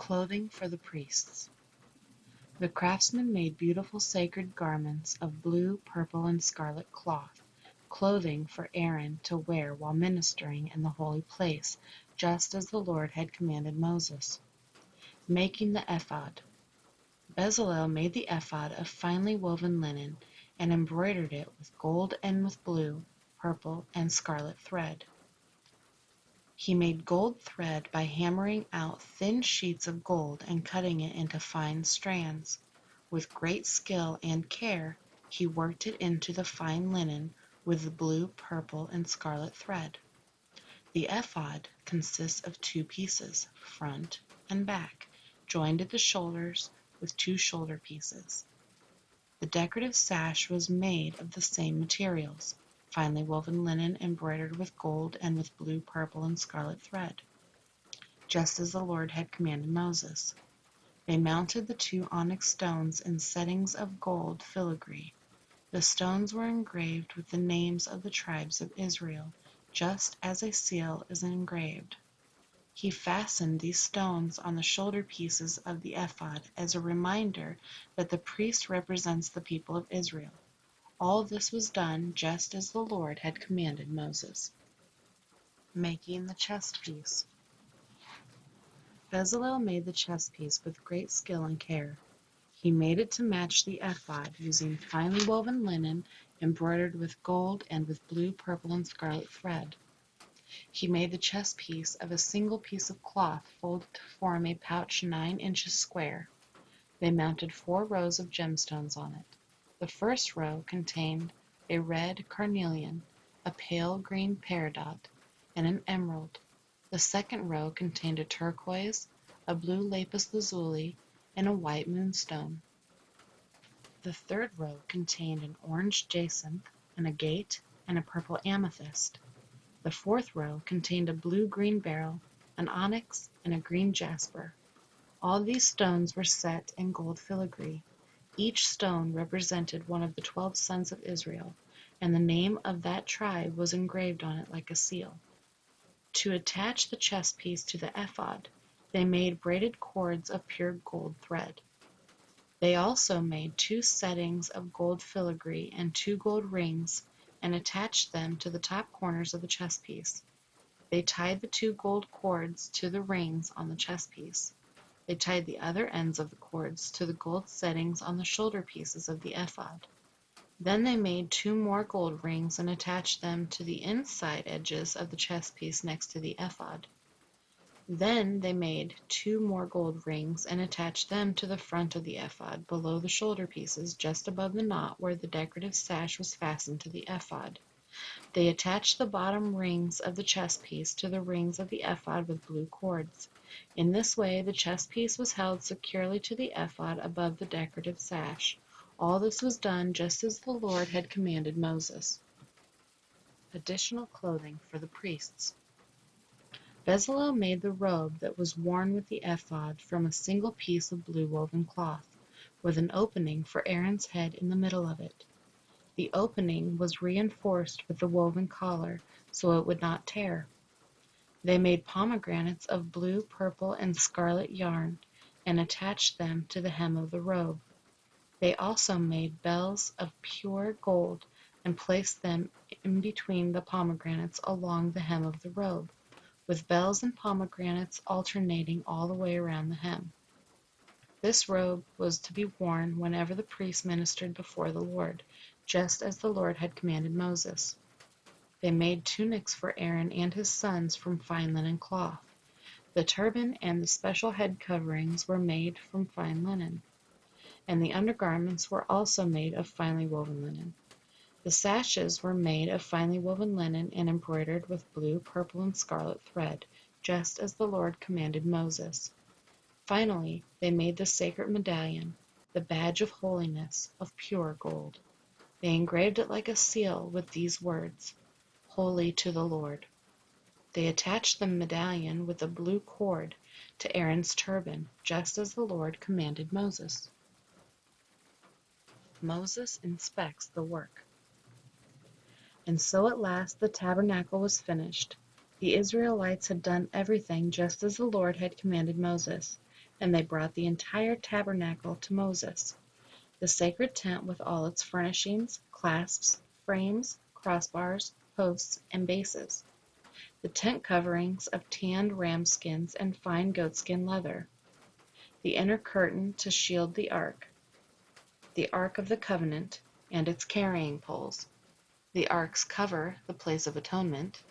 Clothing for the priests. The craftsmen made beautiful sacred garments of blue, purple, and scarlet cloth, clothing for Aaron to wear while ministering in the holy place, just as the Lord had commanded Moses. Making the ephod. Bezalel made the ephod of finely woven linen and embroidered it with gold and with blue, purple, and scarlet thread. He made gold thread by hammering out thin sheets of gold and cutting it into fine strands. With great skill and care he worked it into the fine linen with the blue, purple, and scarlet thread. The ephod consists of 2 pieces, front and back, joined at the shoulders with 2 shoulder pieces. The decorative sash was made of the same materials, finely woven linen embroidered with gold and with blue, purple, and scarlet thread, just as the Lord had commanded Moses. They mounted the 2 onyx stones in settings of gold filigree. The stones were engraved with the names of the tribes of Israel, just as a seal is engraved. He fastened these stones on the shoulder pieces of the ephod as a reminder that the priest represents the people of Israel. All this was done just as the Lord had commanded Moses. Making the chest piece. Bezalel made the chest piece with great skill and care. He made it to match the ephod, using finely woven linen embroidered with gold and with blue, purple, and scarlet thread. He made the chest piece of a single piece of cloth folded to form a pouch 9 inches square. They mounted 4 rows of gemstones on it. The first row contained a red carnelian, a pale green peridot, and an emerald. The second row contained a turquoise, a blue lapis lazuli, and a white moonstone. The third row contained an orange jacinth, an agate, and a purple amethyst. The fourth row contained a blue-green beryl, an onyx, and a green jasper. All these stones were set in gold filigree. Each stone represented one of the 12 sons of Israel, and the name of that tribe was engraved on it like a seal. To attach the chest piece to the ephod, they made braided cords of pure gold thread. They also made 2 settings of gold filigree and 2 gold rings and attached them to the top corners of the chest piece. They tied the 2 gold cords to the rings on the chest piece. They tied the other ends of the cords to the gold settings on the shoulder pieces of the ephod. Then they made 2 more gold rings and attached them to the inside edges of the chest piece next to the ephod. Then they made 2 more gold rings and attached them to the front of the ephod, below the shoulder pieces, just above the knot where the decorative sash was fastened to the ephod. They attached the bottom rings of the chest piece to the rings of the ephod with blue cords. In this way, the chest piece was held securely to the ephod above the decorative sash. All this was done just as the Lord had commanded Moses. Additional clothing for the priests. Bezalel made the robe that was worn with the ephod from a single piece of blue woven cloth, with an opening for Aaron's head in the middle of it. The opening was reinforced with the woven collar so it would not tear. They made pomegranates of blue, purple, and scarlet yarn and attached them to the hem of the robe. They also made bells of pure gold and placed them in between the pomegranates along the hem of the robe, with bells and pomegranates alternating all the way around the hem. This robe was to be worn whenever the priest ministered before the Lord, just as the Lord had commanded Moses. They made tunics for Aaron and his sons from fine linen cloth. The turban and the special head coverings were made from fine linen, and the undergarments were also made of finely woven linen. The sashes were made of finely woven linen and embroidered with blue, purple, and scarlet thread, just as the Lord commanded Moses. Finally, they made the sacred medallion, the badge of holiness, of pure gold. They engraved it like a seal with these words, "Holy to the Lord." They attached the medallion with a blue cord to Aaron's turban, just as the Lord commanded Moses. Moses inspects the work. And so at last the tabernacle was finished. The Israelites had done everything just as the Lord had commanded Moses, And they brought the entire tabernacle to Moses, the sacred tent with all its furnishings, clasps, frames, crossbars, posts, and bases, the tent coverings of tanned ram skins and fine goatskin leather, the inner curtain to shield the ark of the covenant, and its carrying poles, the ark's cover, the place of atonement,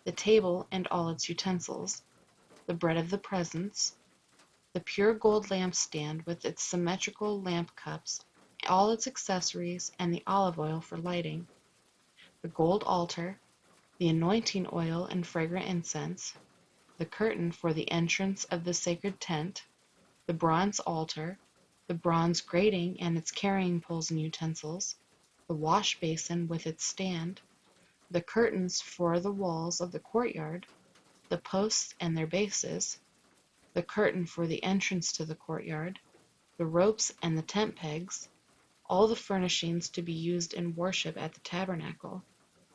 the table and all its utensils, the bread of the presence, the pure gold lampstand with its symmetrical lamp cups, all its accessories, and the olive oil for lighting, the gold altar, the anointing oil and fragrant incense, the curtain for the entrance of the sacred tent, the bronze altar, the bronze grating and its carrying poles and utensils, the wash basin with its stand, the curtains for the walls of the courtyard, the posts and their bases, the curtain for the entrance to the courtyard, the ropes and the tent pegs, all the furnishings to be used in worship at the tabernacle,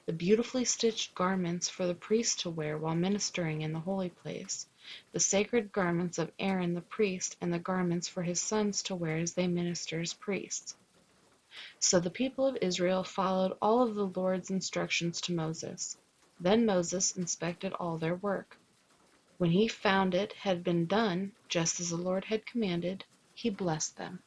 the beautifully stitched garments for the priest to wear while ministering in the holy place, the sacred garments of Aaron the priest, and the garments for his sons to wear as they minister as priests. So the people of Israel followed all of the Lord's instructions to Moses. Then Moses inspected all their work. When he found it had been done just as the Lord had commanded, he blessed them.